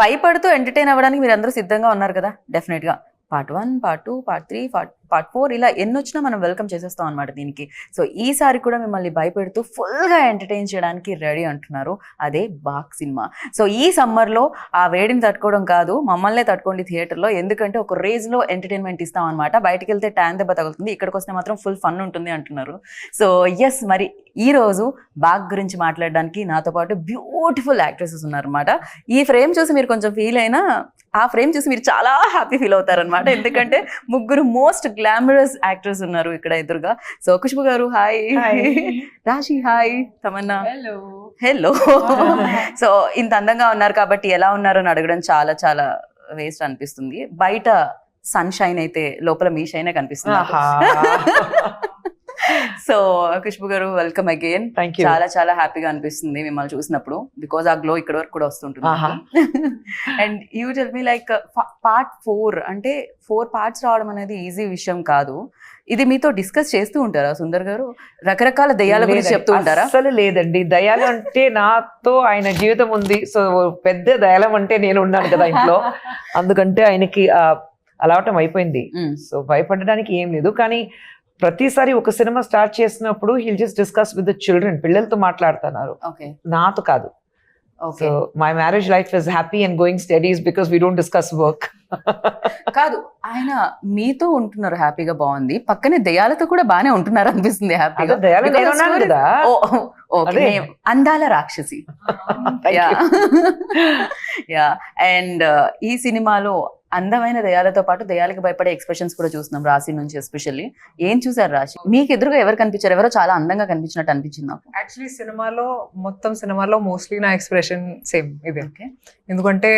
భయపడుతూ ఎంటర్టైన్ అవ్వడానికి మీరు అందరూ సిద్ధంగా ఉన్నారు కదా డెఫినెట్ గా. పార్ట్ 1, పార్ట్ 2, పార్ట్ 3, పార్ట్ 4 ఇలా ఎన్నొచ్చినా మనం వెల్కమ్ చేసేస్తాం అనమాట దీనికి. సో ఈసారి కూడా మిమ్మల్ని భయపెడుతూ ఫుల్గా ఎంటర్టైన్ చేయడానికి రెడీ అంటున్నారు, అదే బాక్ సినిమా. సో ఈ సమ్మర్లో ఆ వేడిని తట్టుకోవడం కాదు, మమ్మల్నే తట్టుకోండి థియేటర్లో, ఎందుకంటే ఒక రేంజ్లో ఎంటర్టైన్మెంట్ ఇస్తాం అనమాట. బయటికి వెళ్తే ట్యాన్ దెబ్బ తగులుతుంది, ఇక్కడికి వస్తే మాత్రం ఫుల్ ఫన్ ఉంటుంది అంటున్నారు. సో ఎస్, మరి ఈరోజు బాగ్ గురించి మాట్లాడడానికి నాతో పాటు బ్యూటిఫుల్ యాక్ట్రెసెస్ ఉన్నారనమాట. ఈ ఫ్రేమ్ చూసి మీరు కొంచెం ఫీల్ అయినా ఆ ఫ్రేమ్ చూసి మీరు చాలా హ్యాపీ ఫీల్ అవుతారనమాట, ఎందుకంటే ముగ్గురు మోస్ట్ గ్లామరస్ యాక్టర్స్ ఉన్నారు ఇక్కడ ఎదురుగా. సో ఖుష్బు గారు హాయ్, రాశి హాయ్, తమన్నా హలో. సో ఇంత అందంగా ఉన్నారు కాబట్టి ఎలా ఉన్నారు అని అడగడం చాలా చాలా వేస్ట్ అనిపిస్తుంది. బయట సన్ షైన్ అయితే లోపల మీ షైనే కనిపిస్తుంది. సో ఖుష్బు గారు వెల్కమ్ అగైన్. చాలా చాలా హ్యాపీగా అనిపిస్తుంది మిమ్మల్ని చూసినప్పుడు, బికాజ్ ఆ గ్లో ఇక్కడ వరకు కూడా వస్తుంటుంది. And you tell me like part 4 అంటే 4 పార్ట్స్ రావడం అనేది ఈజీ విషయం కాదు. ఇది మీతో డిస్కస్ చేస్తూ ఉంటారా సుందర్ గారు? రకరకాల దయ్యాల గురించి చెప్తూ ఉంటారా? అసలు లేదండి, దయాలు అంటే నాతో ఆయన జీవితం ఉంది. సో పెద్ద దయాలం అంటే నేను ఉన్నాను కదా ఇంట్లో, అందుకంటే ఆయనకి అలవాటం అయిపోయింది. సో భయపడడానికి ఏం లేదు. కానీ ప్రతిసారి ఒక సినిమా స్టార్ట్ చేసినప్పుడు hill just discuss with the children, పిల్లలతో మాట్లాడుతున్నారు, నాతో కాదు. So my marriage life is happy and going studies because we don't discuss work. కాదు, ఆయన మీతో ఉంటున్నారు హ్యాపీగా, బాగుంది. పక్కనే దయాలతో కూడా బానే ఉంటున్నారు అనిపిస్తుంది హ్యాపీగా. అందాల రాక్షసి. యా. అండ్ ఈ సినిమాలో అందమైన దయాలతో పాటు దయాలకి భయపడే ఎక్స్ప్రెషన్స్ కూడా చూస్తున్నాం రాశి నుంచి. ఎస్పెషల్లీ ఏం చూసారు రాశి? మీకు ఎదురుగా ఎవరు కనిపించారు? ఎవరో చాలా అందంగా కనిపించినట్టు అనిపించింది నాకు. యాక్చువల్లీ మొత్తం సినిమాలో మోస్ట్లీ నా ఎక్స్ప్రెషన్ సేమ్ ఇదే. ఎందుకంటే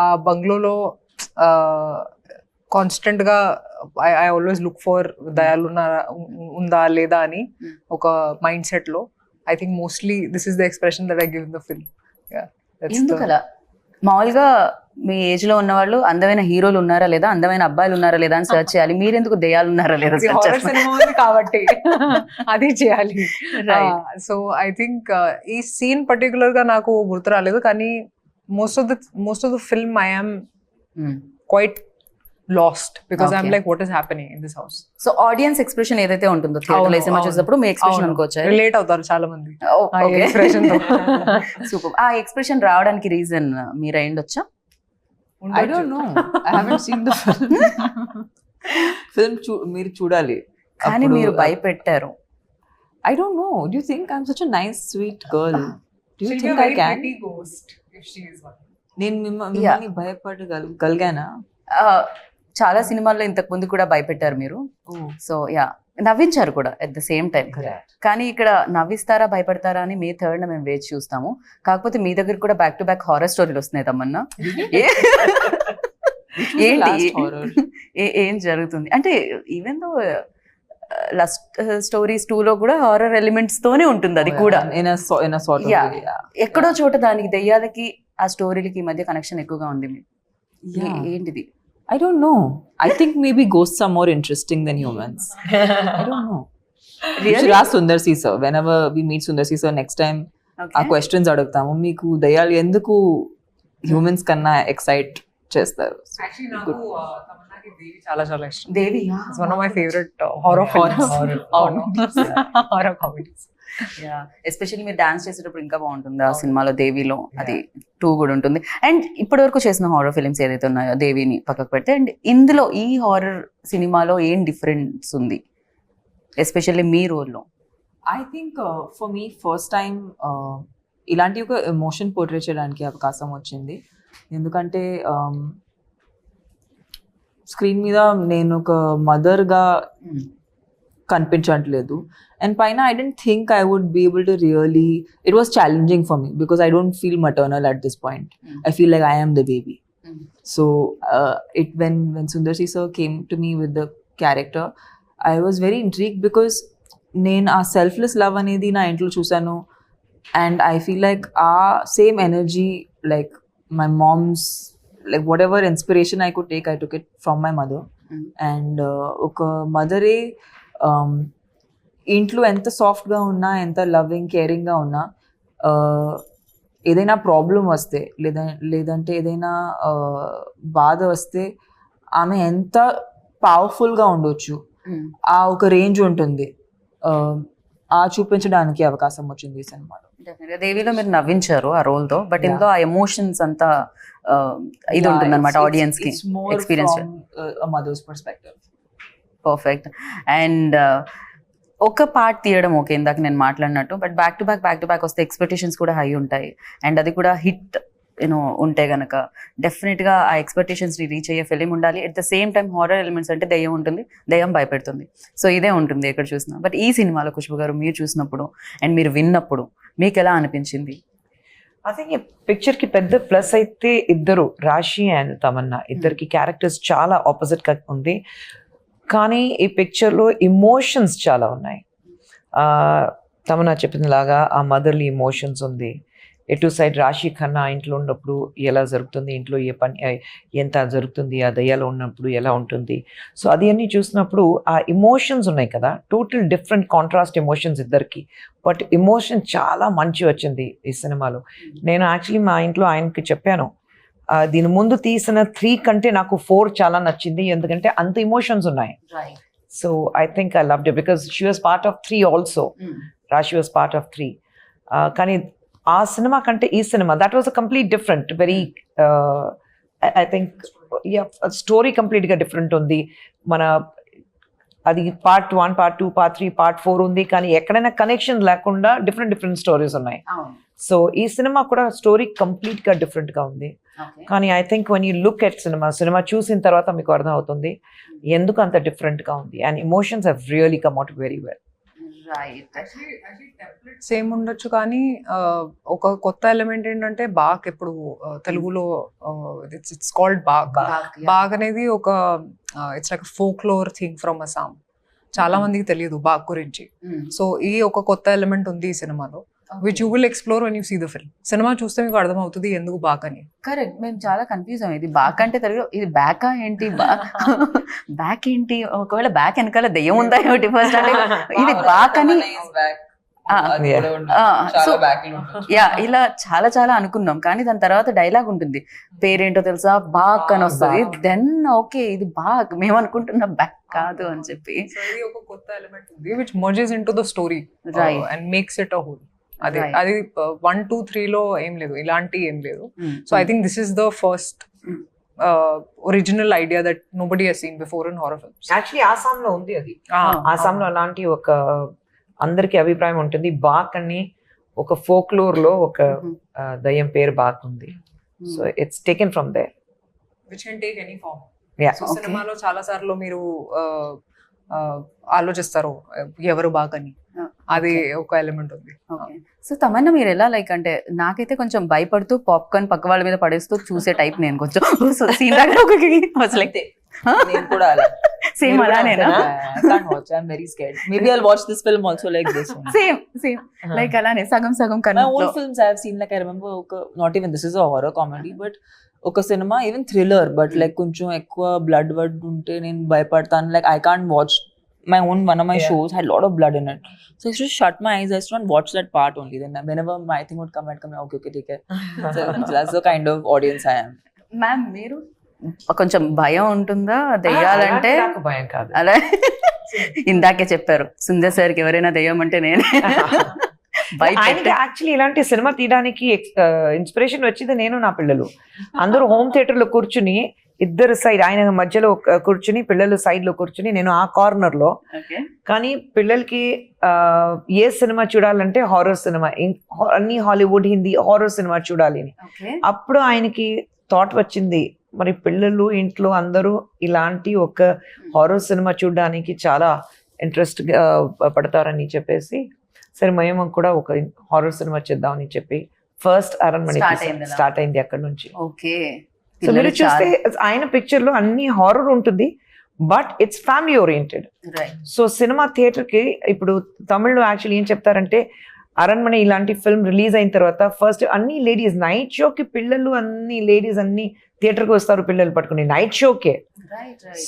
ఆ బంగ్లోలో కాన్స్టెంట్ గా ఐ ఆల్వేస్ లుక్ ఫర్ దయాలు ఉందా లేదా అని ఒక మైండ్ సెట్ లో. I think mostly this is the expression that I give in the film. ఎందుకలా? మామూలుగా మీ ఏజ్ లో ఉన్న వాళ్ళు అందమైన హీరోలు ఉన్నారా లేదా, అందమైన అబ్బాయిలు ఉన్నారా లేదా అని సెర్చ్ చేయాలి, మీరెందుకు దయ్యాలు ఉన్నారా లేదా కాబట్టి అది చేయాలి. సో ఐ థింక్ ఈ సీన్ పర్టికులర్ గా నాకు గుర్తు రాలేదు, కానీ most of the film I am quite lost because I'm like what is happening in this house. So audience expression ఏదైతే ఉంటుందో థియేటర్ లో సినిమా చూసినప్పుడు మీ ఎక్స్ప్రెషన్ అనుకోవచ్చా? రిలేట్ అవుతారు చాలా మంది ఆ ఎక్స్ప్రెషన్ తో. సూపర్. ఆ ఎక్స్ప్రెషన్ రావడానికి రీజన్ మీరు అయ్యుండొచ్చా? I don't know, I haven't seen the film. మీరు చూడాలి. కానీ మీరు భయపెట్టారు. I don't know, do you think I'm such a nice sweet girl? Do you think I can? Ghost if she is one. నేను మిమ్మల్ని భయపడగలిగానా? చాలా సినిమాల్లో ఇంతకు ముందు కూడా భయపెట్టారు మీరు. సో యా, నవ్వించారు కూడా ఎట్ ద సేమ్ టైం. కానీ ఇక్కడ నవ్విస్తారా భయపడతారా అని మే 3rd మేము వేచి చూస్తాము. కాకపోతే మీ దగ్గర కూడా బ్యాక్ టు బ్యాక్ హారర్ స్టోరీలు వస్తున్నాయి తమన్నా. ఏంటి ఏం జరుగుతుంది అంటే, ఈవెన్ దో లస్ట్ స్టోరీస్ 2 లో కూడా హారర్ ఎలిమెంట్స్ తోనే ఉంటుంది అది కూడా. ఎక్కడో చోట దానికి దెయ్యాలకి ఆ స్టోరీలకి మధ్య కనెక్షన్ ఎక్కువగా ఉంది. ఏంటిది? I don't know. I think maybe ghosts are more interesting than humans. I don't know. Really? You should ask Sundar C sir. Whenever we meet Sundar C sir next time, our questions adugtamu. Meeku dayalu enduku humans kanna excite chestaru? Actually నాకు తమన్నాకి దేవి చాలా చాలా ఇష్టం. దేవి is one of my favorite horror comedies. Yeah, especially మీరు dance చేసేటప్పుడు ఇంకా బాగుంటుంది ఆ సినిమాలో. దేవిలో అది 2 కూడా ఉంటుంది. అండ్ ఇప్పటి వరకు చేసిన హారర్ ఫిల్మ్స్ ఏదైతే ఉన్నాయో దేవిని పక్కకు పెడితే, అండ్ ఇందులో ఈ హారర్ సినిమాలో ఏం డిఫరెన్స్ ఉంది ఎస్పెషల్లీ మీ రోల్లో? I think for me first time ఇలాంటి ఒక ఎమోషన్ పోర్ట్రే చేయడానికి అవకాశం వచ్చింది. ఎందుకంటే స్క్రీన్ మీద నేను ఒక మదర్గా కనిపించట్లేదు. And paina, I didn't think I would be able to really, it was challenging for me because I don't feel maternal at this point. I feel like I am the baby. So when Sundar C sir came to me with the character, I was very intrigued because నేను ఆ selfless love అనేది నా ఇంట్లో చూసాను. And I feel like ఆ same energy, like my mom's, like what ever inspiration I could take, I took it from my mother. And ఒక మదరే ఇంట్లో ఎంత సాఫ్ట్గా ఉన్నా, ఎంత లవింగ్ కేరింగ్గా ఉన్నా, ఏదైనా ప్రాబ్లం వస్తే లేదంటే ఏదైనా బాధ వస్తే ఆమె ఎంత పవర్ఫుల్గా ఉండొచ్చు, ఆ ఒక రేంజ్ ఉంటుంది, ఆ చూపించడానికి అవకాశం వచ్చింది ఈ సినిమాలో. దేవిలో మీరు నవ్వించారు ఆ రోల్ తో, బట్ ఇందులో ఆ ఎమోషన్స్ అంతా ఇది ఉంటుంది అనమాట ఆడియన్స్ కి experience. Mother's perspective. Perfect. And ఒక పార్ట్ తీయడం ఓకే, ఇందాక నేను మాట్లాడినట్టు, బట్ బ్యాక్ టు బ్యాక్ వస్తే ఎక్స్పెక్టేషన్స్ కూడా హై ఉంటాయి. అండ్ అది కూడా హిట్ ఉంటే గనక డెఫినెట్గా ఆ ఎక్స్పెక్టేషన్స్ని రీచ్ అయ్యే ఫిలిం ఉండాలి. At the same time horror elements అంటే దయ్యం ఉంటుంది, దయ్యం భయపెడుతుంది. సో ఇదే ఉంటుంది ఎక్కడ చూసినా. బట్ ఈ సినిమాలో ఖుష్బు గారు మీరు చూసినప్పుడు అండ్ మీరు విన్నప్పుడు మీకు ఎలా అనిపించింది? ఐ థింక్ ఈ పిక్చర్ కి పెద్ద ప్లస్ అయితే ఇద్దరు, రాశి అండ్ తమన్నా, ఇద్దరికి క్యారెక్టర్స్ చాలా ఆపోజిట్ గా ఉంది. కానీ ఈ పిక్చర్ లో ఇమోషన్స్ చాలా ఉన్నాయి. తమన్నా చెప్పిన లాగా ఆ మదర్లీ ఇమోషన్స్ ఉంది. ఎటు సైడ్ రాశి ఖన్నా ఇంట్లో ఉన్నప్పుడు ఎలా జరుగుతుంది, ఇంట్లో ఏ పని ఎంత జరుగుతుంది, ఆ దయ్యాలో ఉన్నప్పుడు ఎలా ఉంటుంది. సో అది అన్నీ చూసినప్పుడు ఆ ఇమోషన్స్ ఉన్నాయి కదా, టోటల్ డిఫరెంట్ కాంట్రాస్ట్ ఎమోషన్స్ ఇద్దరికి. బట్ ఎమోషన్ చాలా మంచి వచ్చింది ఈ సినిమాలో. నేను యాక్చువల్లీ మా ఇంట్లో ఆయనకి చెప్పాను, దీని ముందు తీసిన 3 కంటే నాకు 4 చాలా నచ్చింది, ఎందుకంటే అంత ఇమోషన్స్ ఉన్నాయి. So I think I loved it because she was part of 3 also. రాశి వాజ్ పార్ట్ ఆఫ్ 3. కానీ ఆ సినిమా కంటే ఈ cinema that was a complete different, very I think story కంప్లీట్గా డిఫరెంట్ ఉంది. మన అది పార్ట్ 1, పార్ట్ 2, పార్ట్ 3, పార్ట్ 4 ఉంది, కానీ ఎక్కడైనా కనెక్షన్ లేకుండా డిఫరెంట్ స్టోరీస్ ఉన్నాయి. సో ఈ సినిమా కూడా స్టోరీ కంప్లీట్గా డిఫరెంట్గా ఉంది. కానీ I think one you look at cinema చూసిన తర్వాత మీకు అర్థం అవుతుంది ఎందుకు అంత డిఫరెంట్గా ఉంది. And emotions have really come out very well. Same ఉండొచ్చు, కానీ ఒక కొత్త ఎలిమెంట్ ఏంటంటే బాగ్. ఇప్పుడు తెలుగులో ఇట్స్ కాల్డ్ బాగ్. బాగ్ అనేది ఒక it's like folklore thing from Assam. చాలా మందికి తెలియదు బాగ్ గురించి. సో ఈ ఒక కొత్త ఎలిమెంట్ ఉంది ఈ సినిమాలో, which you will explore when you see the film. సినిమా చూస్తే మీకు అర్థమవుతుంది ఎందుకు బాగ్ అని. కరెక్ట్, మేము చాలా కన్ఫ్యూజ్ అయ్యాం. ఇది బాక్ అంటే తెలుగు, ఇది బ్యాకా ఏంటి, బ్యాక్ ఏంటి, ఒకవేళ బ్యాక్ వెనకాల దెయ్యం ఉందా ఏమిటి ఫస్ట్ అంటే ఇది బాక్ అని. సో యా, ఇలా చాలా అనుకున్నాం. కానీ దాని తర్వాత డైలాగ్ ఉంటుంది, పేరేంటో తెలుసా, బాక్ అని వస్తుంది. దెన్ ఓకే ఇది బాక్, మేము అనుకుంటున్నాం బ్యాక్ కాదు అని చెప్పి. ఒక కొత్త ఎలిమెంట్ ఉంది which mergers into the story and makes it a whole. అది 1, 2, 3 లో ఏం లేదు, ఇలాంటి ఏం లేదు. So I think this is the first original idea that nobody has seen before in horror films. Actually ఆసాంలో ఉంది అది. ఆసాంలో అలాంటి ఒక అందరికి అభిప్రాయం ఉంటుంది. బాక్ అని ఒక ఫోక్లోర్ లో ఒక దయ్యం పేరు బాక్ ఉంది. So it's taken from there, which can take any form. Yeah. సినిమాలో చాలా సార్లు మీరు ఆలోచిస్తారు ఎవరు బాగ్ అని, అది ఒక ఎలిమెంట్ ఉంది. సో తమన్నా మీరు ఎలా లైక్ అంటే, నాకైతే కొంచెం భయపడుతూ పాప్కార్న్ పక్క వాళ్ళ మీద పడేస్తూ చూసే టైప్ నేను కొంచెం. సీన్ లైక్ నేను కూడా అలా same అలానేనా? I can't watch. I'm very scared. Maybe I'll watch this film also like this one. Same like అలానే సగం My కన్నా. old films I have seen, like I remember, not even this is a horror comedy, but ఒక సినిమా even thriller, but like కొంచెం ఎక్కువ blood ఉంటే నేను భయపడతాను. Like I can't watch my one of my shows had a lot of blood in it, so I used to shut my eyes. I used to not watch that part only. Then whenever my thing would come, I'd come, okay, take it. So that's the kind of audience I am. Ma'am మీరు కొంచెం భయం ఉంటుందా దెయ్యాలంటే? నాకు భయం కాదు. అలా ఇందాకే చెప్పారు, సుందర్ సార్కి ఎవరైనా దెయ్యం అంటే నేనే. ఆయనకి యాక్చువల్లీ ఇలాంటి సినిమా తీయడానికి ఇన్స్పిరేషన్ వచ్చింది నేను, నా పిల్లలు అందరూ హోమ్ థియేటర్ లో కూర్చుని, ఇద్దరు సైడ్, ఆయన మధ్యలో కూర్చుని, పిల్లలు సైడ్ లో కూర్చుని, నేను ఆ కార్నర్ లో. కానీ పిల్లలకి ఏ సినిమా చూడాలంటే హారర్ సినిమా, అన్ని హాలీవుడ్, హిందీ హారర్ సినిమా చూడాలి అని. అప్పుడు ఆయనకి థాట్ వచ్చింది, మరి పిల్లలు ఇంట్లో అందరూ ఇలాంటి ఒక హారర్ సినిమా చూడడానికి చాలా ఇంట్రెస్ట్ పడతారని చెప్పేసి, సరే మేము కూడా ఒక హారర్ సినిమా చేద్దామని చెప్పి ఫస్ట్ అరణ్మణి స్టార్ట్ అయింది అక్కడ నుంచి. ఓకే, సో మీరు చూస్తే ఆయన పిక్చర్ లో అన్ని హారర్ ఉంటుంది, but it's family oriented. So cinema theatre కి ఇప్పుడు తమిళ్లో యాక్చువల్లీ ఏం చెప్తారంటే, అరణ్మణి ఇలాంటి ఫిల్మ్ రిలీజ్ అయిన తర్వాత ఫస్ట్ అన్ని లేడీస్ నైట్ షోకి, పిల్లలు అన్ని లేడీస్ అన్ని థియేటర్కి వస్తారు పిల్లలు పట్టుకుని నైట్ షోకే.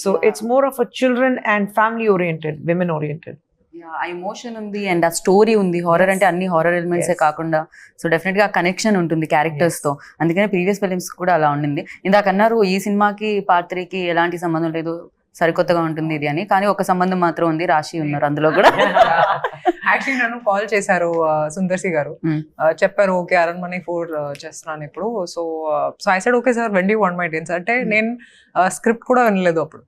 So it's more of a children and family oriented, women oriented. ఆ ఎమోషన్ ఉంది అండ్ ఆ స్టోరీ ఉంది. హారర్ అంటే అన్ని హారర్ ఎలిమెంట్సే Yes. కాకుండా సో డెఫినెట్ గా కనెక్షన్ ఉంటుంది క్యారెక్టర్స్ తో. అందుకనే ప్రీవియస్ ఫిలిమ్స్ కూడా అలా ఉండింది. ఇందాక అన్నారు ఈ సినిమాకి పార్ట్ 3కి ఎలాంటి సంబంధం లేదు, సరికొత్తగా ఉంటుంది ఇది అని. కానీ ఒక సంబంధం మాత్రం ఉంది, రాశి ఉన్నారు అందులో కూడా. యాక్చువల్లీ నన్ను కాల్ చేశారు సుందర్సి గారు. Hmm. చెప్పారు ఓకే అరణ్మనే 4 చేస్తున్నాను ఇప్పుడు. So I said okay sir, when do want my dates అంటే నేను స్క్రిప్ట్ కూడా వినలేదు అప్పుడు.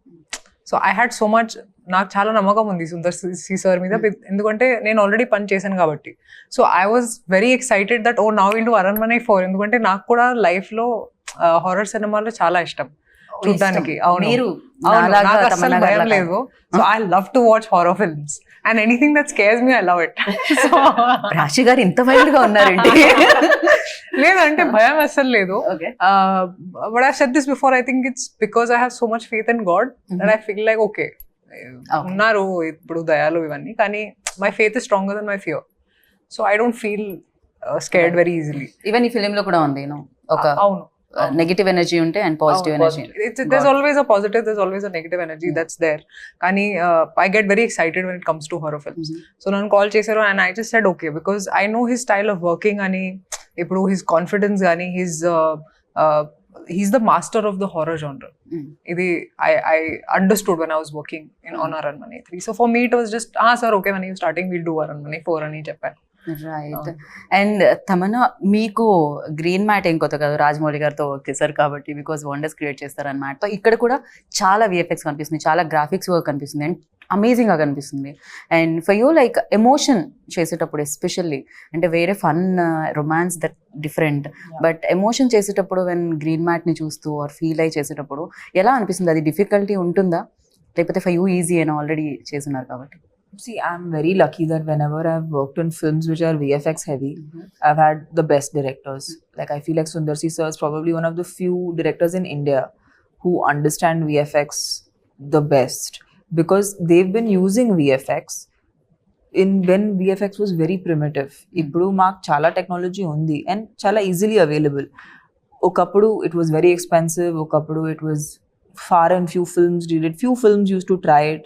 So I had so much, నాకు చాలా నమ్మకం ఉంది సుందర్ సి సార్ మీద, ఎందుకంటే నేను ఆల్రెడీ పని చేశాను కాబట్టి. So I was very excited that oh now will do Aranmanai 4, ఎందుకంటే నాకు కూడా లైఫ్ లో హారర్ సినిమాలు చాలా ఇష్టం చూడడానికి. అవును, మీరు అవును, నాలాగా నాకు అస్సలు తమన్నా భయం గారిలాగా. లేదు. So I love to watch horror films and anything that scares me I love it. So రాశి గారు ఇంత వైల్డ్ గా ఉన్నారండి. లేదంటే భయం అస్సలు లేదు. Okay. But I've said this before, I think it's because I have so much faith in God that I feel like okay, ఉన్నారు ఇప్పుడు దయాలు ఇవన్నీ, కానీ my faith is stronger than my fear. So I don't feel scared very easily. Even ఈ film లో కూడా ఉంది ఒక అవును, నెగటివ్ ఎనర్జీ ఉంటే and positive energy. there's always a positive, there's always a negative energy that's there. కానీ I get very excited when it comes to horror films. So నన్ను call చేశారు and I just said okay because I know his style of working అని, ఇప్పుడు his confidence కానీ he's the master of the horror genre. ఇది I understood when I was working on Aranmane 3. So for me it was just sir okay when you're starting we'll do Aranmane 4 అని చెప్పాను. Right. And Tamannaah మీకు green mat ఏం కొత్త కాదు, రాజమౌళి గారితో work చేశారు కాబట్టి బికాస్ వండర్స్ క్రియేట్ చేస్తారు అన్న మ్యాట్తో. ఇక్కడ కూడా చాలా విఎఫ్ఎక్స్ కనిపిస్తుంది, చాలా గ్రాఫిక్స్ వర్క్ కనిపిస్తుంది అండ్ అమేజింగ్గా కనిపిస్తుంది. And for you like emotion చేసేటప్పుడు ఎస్పెషల్లీ, అంటే వేరే fun romance that different, but emotion చేసేటప్పుడు వెన్ గ్రీన్ మ్యాట్ని చూస్తూ ఆర్ ఫీల్ అయ్యి చేసేటప్పుడు ఎలా అనిపిస్తుంది? అది డిఫికల్టీ ఉంటుందా లేకపోతే ఫర్ యూ ఈజీ అని ఆల్రెడీ చేస్తున్నారు కాబట్టి? See, I'm very lucky that whenever I've worked on films which are VFX heavy, I've had the best directors. Like, I feel like Sundar C sir is probably one of the few directors in India who understand VFX the best, because they've been using VFX when VFX was very primitive. Ippudu maak chala technology undi and chala easily available. Okappudu it was very expensive, okappudu it was far and few films did it, few films used to try it.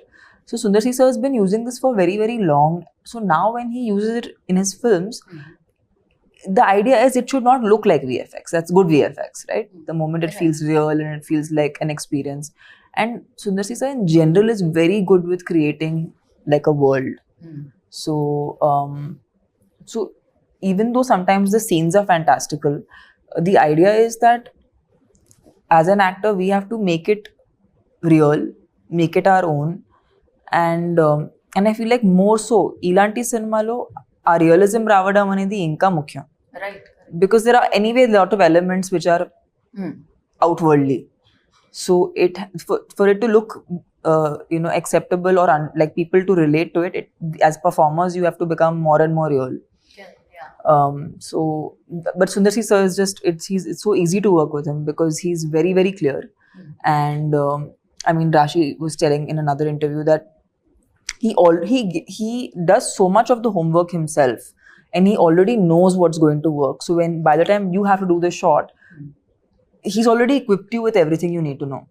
So Sundar C sir has been using this for very, very long. So now when he uses it in his films, the idea is it should not look like VFX. That's good VFX, right? The moment it feels real and it feels like an experience. And Sundar C sir in general is very good with creating like a world. So even though sometimes the scenes are fantastical, the idea is that as an actor we have to make it real, make it our own. And I feel like more so ilanti cinema lo aa realism raavadam anedi inka mukyam, right. because there are anyway a lot of elements which are outwardly, so for it to look acceptable or like people to relate to it, as performers you have to become more and more real. So but Sundar C sir is just it's so easy to work with him because he's very, very clear. And I mean Rashi was telling in another interview that he does so much of the homework himself and he already knows what's going to work. So when by the time you have to do the shot, he's already equipped you with everything you need to know.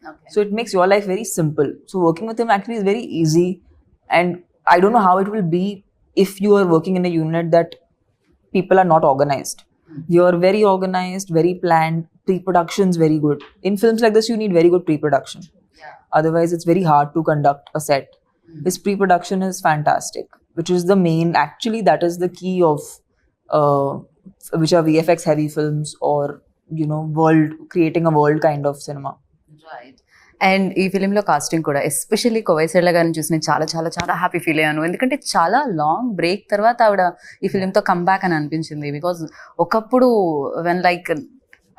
Okay. So it makes your life very simple. So working with him actually is very easy. And I don't know how it will be if you are working in a unit that people are not organized. You're very organized, very planned, pre-production's very good. In films like this you need very good pre-production. Otherwise it's very hard to conduct a set. His pre-production is fantastic, which is the main, actually that is the key of which are VFX heavy films or creating a world kind of cinema. Right. And ఈ ఫిలింలో casting కూడా especially కోవైసెళ్ళ గారిని చూసి నేను చాలా చాలా చాలా happy feel అయ్యాను. ఎందుకంటే చాలా లాంగ్ బ్రేక్ తర్వాత ఆవిడ ఈ ఫిలింతో కమ్బ్యాక్ అని అనిపించింది. బికాజ్ ఒకప్పుడు వెన్ లైక్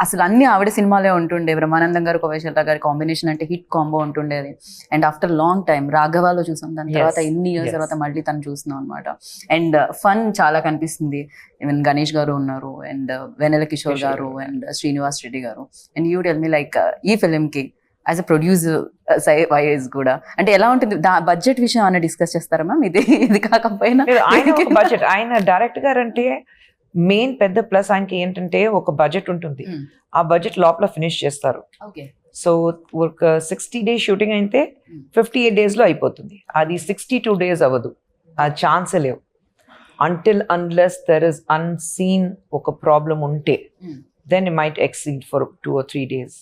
అసలు అన్ని ఆవిడ సినిమాలే ఉంటుండే, బ్రహ్మానందం గారు కోవైసెళ్ళ గారి కాంబినేషన్ అంటే హిట్ కాంబో ఉంటుండేది. అండ్ ఆఫ్టర్ లాంగ్ టైమ్ రాఘవాలో చూసాం, దాని తర్వాత ఎన్ని ఇయర్స్ తర్వాత మళ్ళీ తను చూస్తున్నాం అనమాట. అండ్ ఫన్ చాలా కనిపిస్తుంది. ఈవెన్ గణేష్ గారు ఉన్నారు అండ్ వెన్నెల కిషోర్ గారు అండ్ శ్రీనివాస్ రెడ్డి గారు. And you tell me like ఈ ఫిలింకి యాజ్ అ ప్రొడ్యూసర్ వైజ్ కూడా అంటే ఎలా ఉంటుంది? బడ్జెట్ విషయం అన్న డిస్కస్ చేస్తారా మ్యామ్? ఇది కాకపోయినా బడ్జెట్ ఆయన డైరెక్ట్ గారు అంటే మెయిన్ పెద్ద ప్లస్ ఆయనకి ఏంటంటే ఒక బడ్జెట్ ఉంటుంది, ఆ బడ్జెట్ లోపల ఫినిష్ చేస్తారు. ఓకే. సో ఒక 60 days షూటింగ్ అయితే 58 days లో అయిపోతుంది. అది 62 days అవ్వదు. ఆ ఛాన్సే లేవు. Until unless there is unseen ఒక ప్రాబ్లం ఉంటే then it might exceed for 2 or 3 days.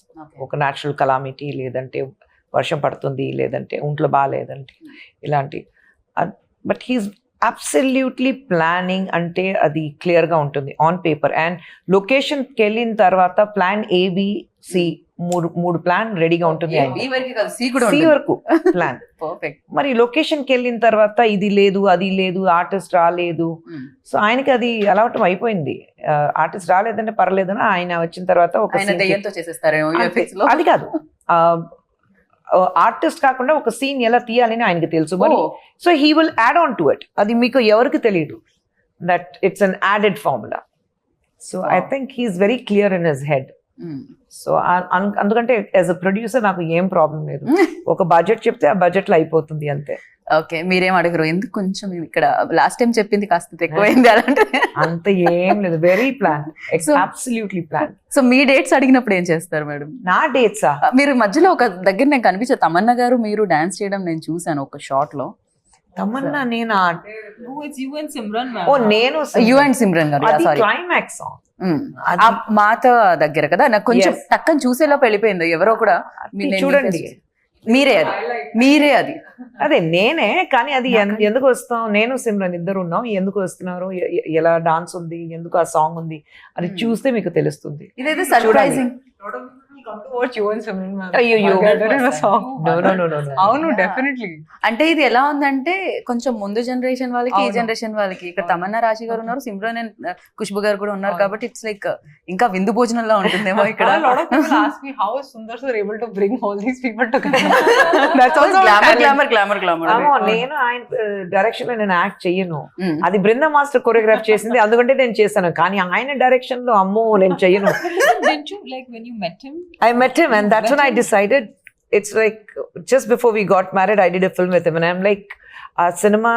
ఒక న్యాచురల్ కలామిటీ, లేదంటే వర్షం పడుతుంది, లేదంటే ఒంట్లో బాగాలేదంటే ఇలాంటి. బట్ హీస్ అబ్సల్యూట్లీ ప్లానింగ్ అంటే అది క్లియర్గా ఉంటుంది ఆన్ పేపర్. అండ్ లొకేషన్కి వెళ్ళిన తర్వాత ప్లాన్ ABC మూడు ప్లాన్ రెడీగా ఉంటుంది. C వరకు ప్లాన్. మరి లొకేషన్కి వెళ్ళిన తర్వాత ఇది లేదు, అది లేదు, ఆర్టిస్ట్ రాలేదు. సో ఆయనకి అది అలవాటు అయిపోయింది. ఆర్టిస్ట్ రాలేదంటే పర్లేదని ఆయన వచ్చిన తర్వాత ఒక అది కాదు, ఆర్టిస్ట్ కాకుండా ఒక సీన్ ఎలా తీయాలని ఆయనకి తెలుసు. మరి so he will add on to it. అది మీకు ఎవరికి తెలియదు that it's an added formula. So I think he's very clear in his head. So అందుకంటే యాజ్ అ ప్రొడ్యూసర్ నాకు ఏం ప్రాబ్లం లేదు. ఒక బడ్జెట్ చెప్తే ఆ బడ్జెట్ లో అయిపోతుంది అంతే. ఓకే, మీరేం అడగరు ఎందుకు కొంచెం ఇక్కడ లాస్ట్ టైం చెప్పింది కాస్త ఎక్కువైంది అలాంటి? అంత ఏం లేదు, very plan, absolutely plan. So మీ డేట్స్ అడిగినప్పుడు ఏం చేస్తారు మేడం? నా డేట్సా? మీరు మధ్యలో ఒక దగ్గర నేను కనిపించే తమన్నా గారు మీరు డాన్స్ చేయడం నేను చూసాను ఒక షార్ట్ లో. తమన్నా నేను No, it's you and Simran, ma'am. ఓ నేను యు అండ్ సిమ్రన్ గారు, అది సారీ, క్లైమాక్స్ సాంగ్. మాత దగ్గర కదా, నాకు కొంచెం టక్కని చూసేలోపు వెళ్ళిపోయింది ఎవరో కూడా. చూడండి, మీరే అది అదే నేనే. కానీ అది ఎందుకు వస్తాం, నేను సిమ్రన్ ఇద్దరు ఉన్నాం, ఎందుకు వస్తున్నారు, ఎలా డాన్స్ ఉంది, ఎందుకు ఆ సాంగ్ ఉంది అది చూస్తే మీకు తెలుస్తుంది. ఇదైతే surprising. come to watch you and Simran ma'am. అయ్యో, together in a song. No. అవును, డెఫినెట్లీ. అంటే ఇది ఎలా ఉందంటే కొంచెం ముందు జనరేషన్ వాళ్ళకి, ఈ జనరేషన్ వాళ్ళకి. ఇక్కడ తమన్నా రాశి గారు ఉన్నారు, సిమ్రన్ అండ్ ఖుష్బు గారు కూడా ఉన్నారు. కాబట్టి ఇట్స్ లైక్ ఇంకా విందు భోజనంలో ఉంటుందేమో ఇక్కడ. A lot of people ask me how is Sundar sir able to bring all these people together. That's also glamour. నేను ఆయన డైరెక్షన్ లో నేను యాక్ట్ చెయ్యను, అది బృంద మాస్టర్ కొరియోగ్రాఫ్ చేసింది, అందుకంటే నేను చేశాను. కానీ ఆయన డైరెక్షన్ లో అమ్మో నేను చెయ్యను. Didn't you, like, when you met him? I met him and that's when I decided, it's like just before we got married I did a film with him and I'm like, ఆ సినిమా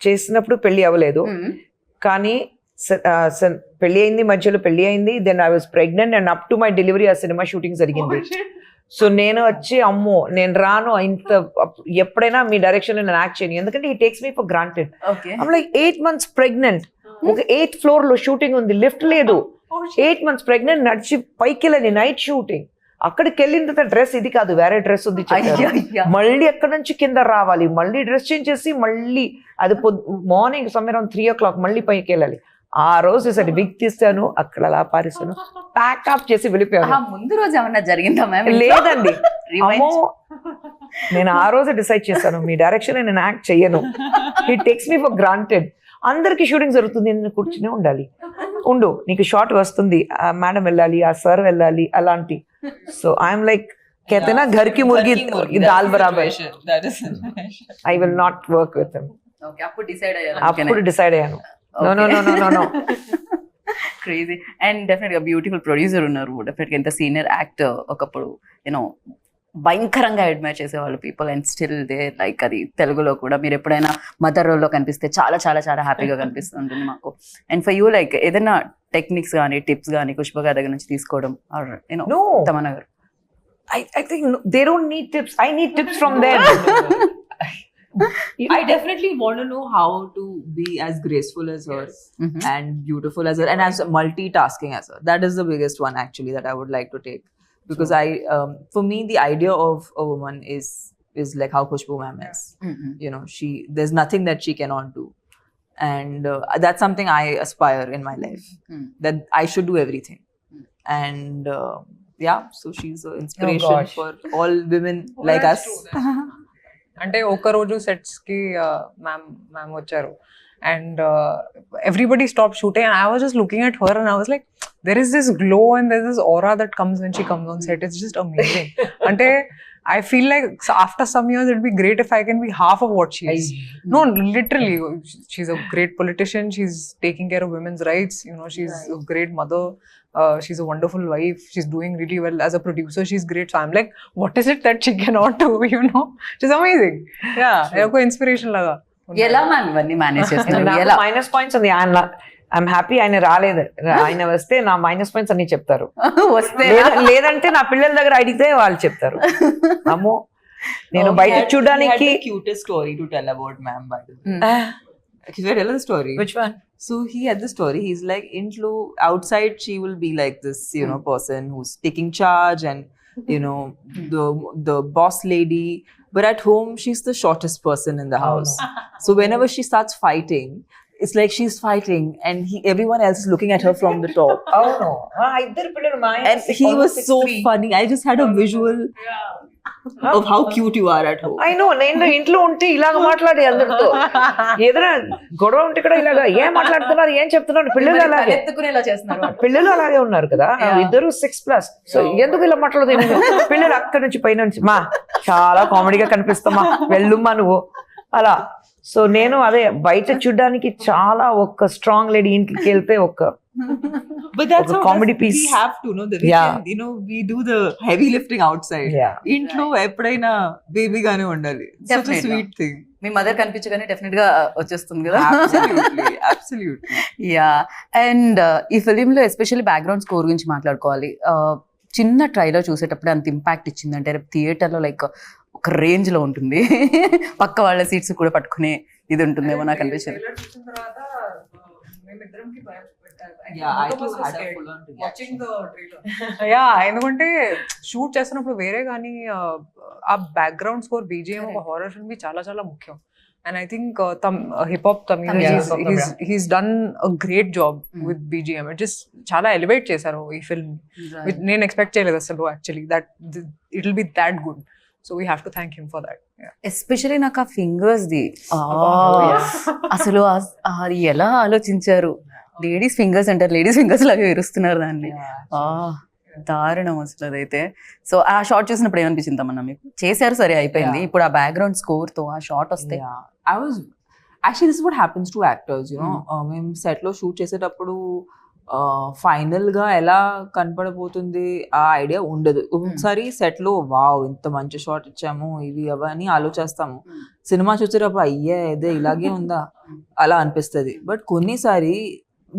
చేసినప్పుడు పెళ్లి అవ్వలేదు, కానీ పెళ్లి అయింది, మధ్యలో పెళ్లి అయింది, then I was pregnant and up to my delivery ఆ సినిమా షూటింగ్ జరిగింది. సో నేను వచ్చి అమ్మో నేను రాను, ఇంత ఎప్పుడైనా మీ డైరెక్షన్ లో నేను యాక్ట్ చేయను, ఎందుకంటే ఈ takes me for granted. I'm like 8 months pregnant, ఒక 8th floor లో షూటింగ్ ఉంది, లిఫ్ట్ లేదు, 8 months ప్రెగ్నెంట్, నడిచి పైకి వెళ్ళని నైట్ షూటింగ్. అక్కడికి వెళ్ళిన తర్వాత డ్రెస్ ఇది కాదు, వేరే డ్రెస్ ఉంది చెప్పారు. మళ్ళీ అక్కడ నుంచి కింద రావాలి, మళ్ళీ డ్రెస్ చేంజ్ చేసి మళ్ళీ అది మార్నింగ్ సమ్వేర్ అరౌండ్ 3 o'clock మళ్ళీ పైకి వెళ్ళాలి. ఆ రోజు సరే బిగ్ తీస్తాను, అక్కడ అలా పారేస్తాను, ప్యాకప్ చేసి వెళ్ళిపోయాను. ముందు రోజు ఏమన్నా జరిగిందా మ్యామ్? లేదండి, అమ్మో నేను ఆ రోజు డిసైడ్ చేశాను మీ డైరెక్షన్ నేను యాక్ట్ చెయ్యను, he takes me for granted. అందరికి షూటింగ్ జరుగుతుంది, నేను కూర్చునే ఉండాలి, ఉండు నీకు షార్ట్ వస్తుంది, ఆ మేడం వెళ్ళాలి, ఆ సార్ వెళ్ళాలి, అలాంటి. సో ఐఎమ్ లైక్ कहते ना घर की मुर्गी दाल बराबर, I will not work with him. Okay, అప్పుడు డిసైడ్ అయ్యాను. No. క్రేజీ. అండ్ డెఫినెట్ గా బ్యూటిఫుల్ ప్రొడ్యూసర్ ఉన్నారు, డెఫినెట్ గా ఎంత సీనియర్ యాక్టర్, ఒకప్పుడు యూనో భయంకరంగా అడ్మైర్ చేసేవాళ్ళు people, and still they like. అది తెలుగులో కూడా మీరు ఎప్పుడైనా మదర్ రోల్లో కనిపిస్తే చాలా చాలా చాలా హ్యాపీగా కనిపిస్తుంటుంది మాకు. అండ్ ఫర్ యూ లైక్ ఏదైనా టెక్నిక్స్ కానీ టిప్స్ కానీ ఖుష్బు గారి దగ్గర నుంచి తీసుకోవడం, ఆర్ యూనో తమన్నా గారు? I think they don't need tips, I need tips from them. I definitely want to know how to be as graceful as her and beautiful as her and as multitasking as her. That is the biggest one actually that I would like to take, because for me the idea of a woman is like how Khushbu ma'am is. You know, there's nothing that she cannot do, and that's something I aspire in my life, that I should do everything. And yeah, so she's an inspiration for all women like us. అంటే ఒక రోజు sets కి ma'am వచ్చారు and everybody stop shooting and I was just looking at her and I was like there is this glow and there is this aura that comes when she comes on set. It's just amazing. Ante I feel like after some years it'd be great if I can be half of what she is. No, literally, she's a great politician, she's taking care of women's rights, you know, she's a great mother, she's a wonderful wife, she's doing really well as a producer, she's great. So I'm like, what is it that she cannot do, you know? She's amazing. Yeah, eko inspiration laga. ఎలా ma'am ఇవన్నీ manage చేస్తారు? ఎలా minus points ఉంది, I'm happy ఆయన రాలేదు, ఆయన వస్తే నా మైనస్ పాయింట్స్ అన్ని చెప్తారు, వస్తే లేదంటే నా పిల్లల దగ్గర అడిగితే వాళ్ళు చెప్తారు. అమ్మో నేను బయట చూడడానికి cutest story to tell about ma'am, by the way. Should I tell the story? Which one? So he had the story. He's like, intlo outside she will be like this, you know, person who's taking charge and you know the boss lady. But at home she's the shortest person in the house. So whenever she starts fighting, it's like she's fighting and everyone else is looking at her from the top. Oh no. ఇద్దరు పిల్లలు మా ఆయన And he was so funny. I just had a visual of how cute you are at home. I know, నేను ఇంట్లో ఉంటే ఇలాగ మాట్లాడి అందరితో ఏదైనా గొడవ ఉంటే కూడా ఇలాగ ఏం మాట్లాడుతున్నారు ఏం చెప్తున్నారు పిల్లలు అలాగే ఎత్తుకునేలా చేస్తున్నారు పిల్లలు అలాగే ఉన్నారు కదా ఇద్దరు 6+. సో ఎందుకు ఇలా మాట్లాడదు పిల్లలు అక్కడి నుంచి పైన నుంచి మా చాలా కామెడీగా కనిపిస్తామా వెళ్ళుమ్మా నువ్వు అలా. సో నేను అదే బయట చూడడానికి చాలా ఒక స్ట్రాంగ్ లేడీ ఇంటికి వెళ్తే ఒక But that's ఒక how comedy we piece. have to know that we Yeah. can, you know, we do the heavy lifting outside. Yeah. ఇంట్లో ఎప్పుడైనా బేబీ గానే ఉండాలి. Such a Definitely. sweet thing. మీ మదర్ కనిపించగానే డెఫినెట్ గా వచ్చేస్తుంది కదా. Absolutely, absolutely. యా అండ్ ఈ ఫిలింలో ఎస్పెషల్లీ బ్యాక్గ్రౌండ్ స్కోర్ గురించి మాట్లాడుకోవాలి. చిన్న ట్రైలర్ చూసేటప్పుడు అంత ఇంపాక్ట్ ఇచ్చిందంటే రేపు థియేటర్లో లైక్ ఒక రేంజ్ లో ఉంటుంది. పక్క వాళ్ళ సీట్స్ కూడా పట్టుకునే ఇది ఉంటుందేమో నాకు అనిపించింది. Yeah, I too had a full on reaction. Yeah ఎందుకంటే షూట్ చేస్తున్నప్పుడు వేరే కానీ ఆ బ్యాక్గ్రౌండ్ స్కోర్ బీజిఎం ఒక హారర్ ఫిల్మ్ కి చాలా చాలా ముఖ్యం. And I think hip hop he's done a great job with BGM. It just చాలా ఎలివేట్ చేశారు ఈ ఫిల్మ్. నేను ఎక్స్పెక్ట్ చేయలేదు అసలు actually that it will be that good. So we have to thank him for that. Especially నాకు ఆ fingers the అసలు అది ఎలా ఆలోచించారు. లేడీస్ ఫింగర్స్ అంటారు, లేడీస్ ఫింగర్స్ లాగా విరుస్తున్నారు దాన్ని. దారుణం అసలు అదైతే. సో ఆ షార్ట్ చూసినప్పుడు ఏమనిపించింది తమన్నా మీకు? చేశారు సరే అయిపోయింది, ఇప్పుడు ఆ బ్యాక్గ్రౌండ్ స్కోర్ తో ఆ షార్ట్ వస్తే Yeah, I was actually, this is what happens to actors, you know. మేము సెట్ లో షూట్ చేసేటప్పుడు ఫైనల్ గా ఎలా కనపడబోతుంది ఆ ఐడియా ఉండదు. ఒకసారి సెట్ లో వావ్ ఇంత మంచి షాట్ ఇచ్చాము ఇవి అవన్నీ ఆలోచిస్తాము. సినిమా చూసేటప్పుడు అయ్యే ఇదే ఇలాగే ఉందా అలా అనిపిస్తుంది. బట్ కొన్నిసారి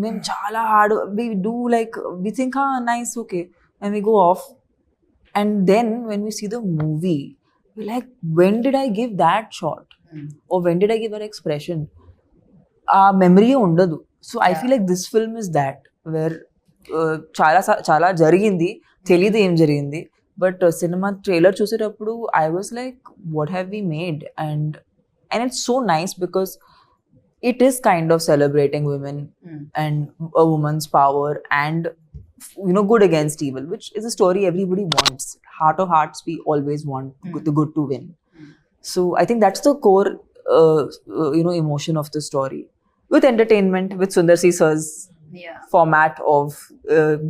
మేము చాలా hard we do like we think nice okay and we go off and then when we see the movie like when did I give that shot or when did I give that expression? Memory undadu. So I feel like this film is that where చాలా జరిగింది తెలియదు ఏం జరిగింది. But cinema trailer చూసేటప్పుడు I was like what have we made? And it's so nice because it is kind of celebrating women and a woman's power and you know good against evil, which is a story everybody wants. Heart of hearts we always want the good to win. So I think that's the core you know emotion of the story, with entertainment, with Sundar C Sir's format of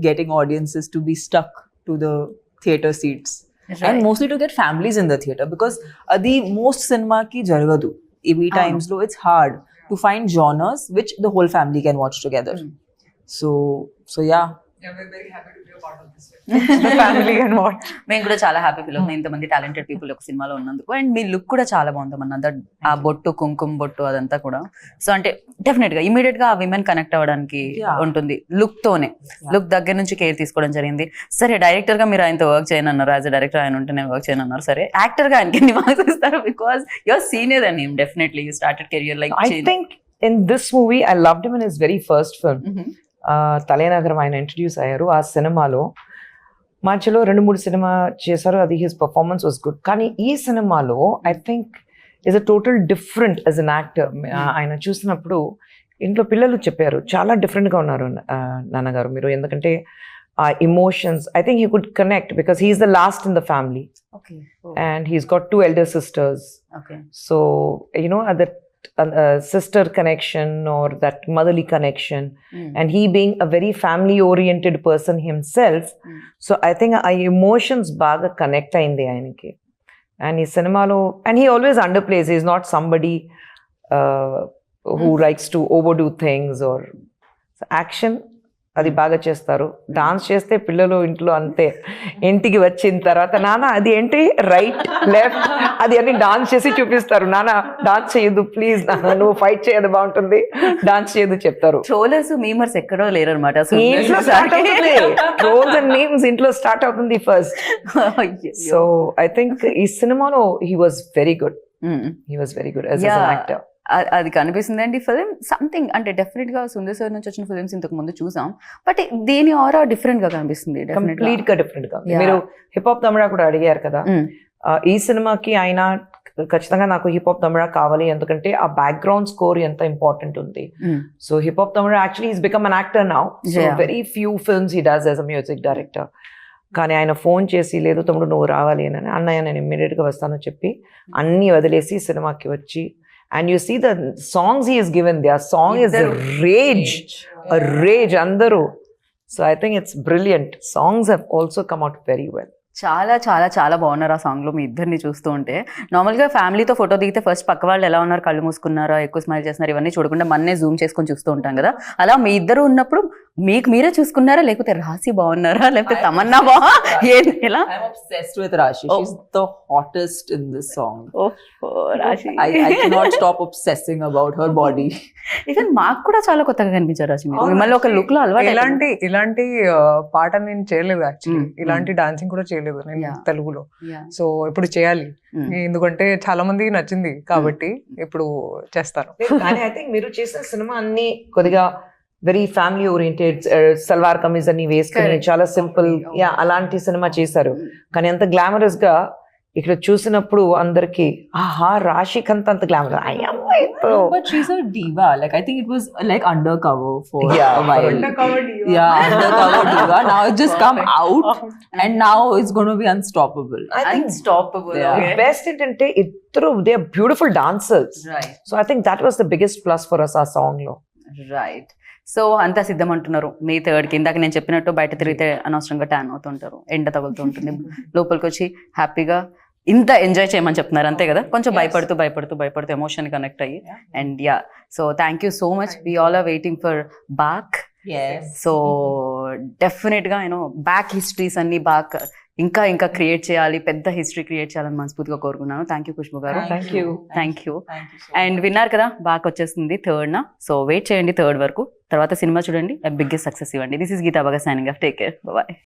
getting audiences to be stuck to the theater seats. Right. And mostly to get families in the theater because the most cinema ki jaragadu ee times lo it's hard to find genres which the whole family can watch together. So yeah, we're very happy to be a part of this film. The family can watch. మేము కూడా చాలా happy feel అవుతుంది ఇంతమంది talented people ఒక సినిమాలో ఉన్నందుకు. And me look కూడా చాలా బాగుందమ్మన్న, దట్ ఆ బొట్టు కుంకుమ బొట్టు అదంతా కూడా. సో అంటే డెఫినెట్ గా ఇమీడియట్ గా ఆ విమెన్ కనెక్ట్ అవ్వడానికి ఉంటుంది లుక్ తోనే. లుక్ దగ్గర నుంచి కేర్ తీసుకోవడం జరిగింది. సరే డైరెక్టర్ గా మీరు ఆయనతో వర్క్ చేయనన్నారు, యాజ్ అ డైరెక్టర్ ఆయన ఉంటే నేను వర్క్ చేయనన్నారు. సరే యాక్టర్ గా ఆయనకి ఎన్ని మార్క్స్ ఇస్తారు? Because your senior and him definitely you started career like. I think in this movie I loved him in his very first film. తలేనగరం ఆయన ఇంట్రడ్యూస్ అయ్యారు. ఆ సినిమాలో మధ్యలో 2-3 సినిమా చేశారు, అది హిస్ పర్ఫార్మెన్స్ వాజ్ గుడ్. కానీ ఈ సినిమాలో I think is a total different as an actor. ఆయన చూసినప్పుడు ఇంట్లో పిల్లలు చెప్పారు చాలా డిఫరెంట్గా ఉన్నారు నాన్నగారు మీరు, ఎందుకంటే ఆ emotions I think he could connect because he's the last in the family and he's got 2 elder sisters. So you know at that sister connection or that motherly connection, and he being a very family oriented person himself, so I think our emotions baga connect ayindi ayaniki. And he cinema lo, and he always underplays. He's not somebody who likes to overdo things or action అది బాగా చేస్తారు. Dance చేస్తే పిల్లలు ఇంట్లో అంతే, ఇంటికి వచ్చిన తర్వాత నాన్న అది ఏంటి రైట్ లెఫ్ట్ అది అని డాన్స్ చేసి చూపిస్తారు. నాన్న డాన్స్ చేయదు ప్లీజ్, నాన్న నువ్వు ఫైట్ చేయదు బాగుంటుంది, డాన్స్ చేయదు చెప్తారు. ట్రోలర్స్ మీమర్స్ ఎక్కడో లేరనమాట. ఇంట్లో స్టార్ట్ అవుతుంది, ట్రోల్స్ అండ్ మీమ్స్ ఇంట్లో స్టార్ట్ అవుతుంది ఫస్ట్. సో ఐ థింక్ ఈ సినిమాలో he was very good. He was very good as an actor. అది కనిపిస్తుందండి ఫిలిం సంథింగ్ అంటే డెఫినెట్ గా సుందర్ సార్ నుంచి వచ్చిన ఫిలిమ్స్ ఇంతకు ముందు చూసాం బట్ దీని ఆరా డిఫరెంట్ గా కనిపిస్తుంది కంప్లీట్ గా డిఫరెంట్ గా మీరు హిప్ హాప్ తమిళ కూడా అడిగారు కదా. ఈ సినిమాకి ఆయన ఖచ్చితంగా నాకు హిప్ హాప్ తమిళ కావాలి ఎందుకంటే ఆ బ్యాక్గ్రౌండ్ స్కోర్ ఎంత ఇంపార్టెంట్ ఉంది. So hip hop Tamil actually is become an actor now. So very few films he does as a music director. కానీ ఆయన ఫోన్ చేసి లేదు తమ్ముడు నువ్వు రావాలి అని, అన్నయ్య నేను ఇమ్మీడియట్ గా వస్తాను చెప్పి అన్ని వదిలేసి సినిమాకి వచ్చి. And you see the songs he is given, their song is a rage andaru. So I think it's brilliant. Songs have also come out very well. చాలా చాలా చాలా బాగున్నారు ఆ సాంగ్ లో మీ ఇద్దరిని చూస్తూ ఉంటే. నార్మల్ గా ఫ్యామిలీతో ఫోటో దిగితే ఫస్ట్ పక్క వాళ్ళు ఎలా ఉన్నారు, కళ్ళు మూసుకున్నారా, ఎక్కువ స్మైల్ చేస్తున్నారు, ఇవన్నీ చూడకుండా మన్నే జూమ్ చేసుకొని చూస్తూ ఉంటాం కదా. అలా మీ ఇద్దరు ఉన్నప్పుడు మీకు మీరే చూసుకున్నారా, లేకపోతే రాశి బాగున్నారా, లేకపోతే తమన్నా ఎలా? I'm obsessed with Rashi. She's the hottest in this song. రాశి I cannot stop obsessing about her body. Even మాకు కూడా చాలా కొత్తగా కనిపించారు రాశి మీరు. మిమ్మల్ని ఒక లుక్ లో అలవాటు ఇలాంటి పాట నేను చేయలేదు యాక్చువల్లీ. ఇలాంటి డాన్సింగ్ కూడా చేయలేదు నేను తెలుగులో. సో ఇప్పుడు చేయాలి ఎందుకంటే చాలా మందికి నచ్చింది కాబట్టి ఇప్పుడు చేస్తాను. కానీ ఐ థింక్ మీరు చేసిన సినిమా అన్ని కొద్దిగా very family oriented, salwar kameez అని వేసుకుని చాలా సింపుల్ అలాంటి సినిమా చేశారు. కానీ అంత గ్లామరస్ గా ఇక్కడ చూసినప్పుడు అందరికి ఆహా రాశిక్ అంత glamour. But she's a diva. Like I think it was like undercover for a while. Undercover diva. Yeah, undercover diva. Now it's just come out, and now it's going to be unstoppable. I think unstoppable. the best ఏంటంటే ఇద్దరు they are beautiful dancers. Right. So I think that was the biggest plus for us ఆ song లో. Right. So అంతా సిద్ధం అంటున్నారు మే 3rd కి. ఇందాక నేను చెప్పినట్టు బయట తిరిగితే అనవసరంగా ట్యాన్ అవుతుంటారు, ఎండ తగులుతూ ఉంటుంది. లోపలికి వచ్చి హ్యాపీగా ఇంత ఎంజాయ్ చేయమని చెప్తున్నారు అంతే కదా. కొంచెం భయపడుతూ ఎమోషన్ కనెక్ట్ అయ్యి. And yeah, so thank you so much. We all are waiting for Baak. So definite గా బ్యాక్ హిస్టరీస్ అన్ని బాక్ ఇంకా క్రియేట్ చేయాలి, పెద్ద హిస్టరీ క్రియేట్ చేయాలని మనస్ఫూర్తిగా కోరుకున్నాను. థ్యాంక్ యూ ఖుష్బు గారు. Thank you. అండ్ విన్నారు కదా బాక్ వచ్చేస్తుంది 3rd. సో వెయిట్ చేయండి 3rd వరకు. తర్వాత సినిమా చూడండి, బిగ్గెస్ట్ సక్సెస్ ఇవ్వండి. This is Geetha Bhagat signing off. Take care, bye.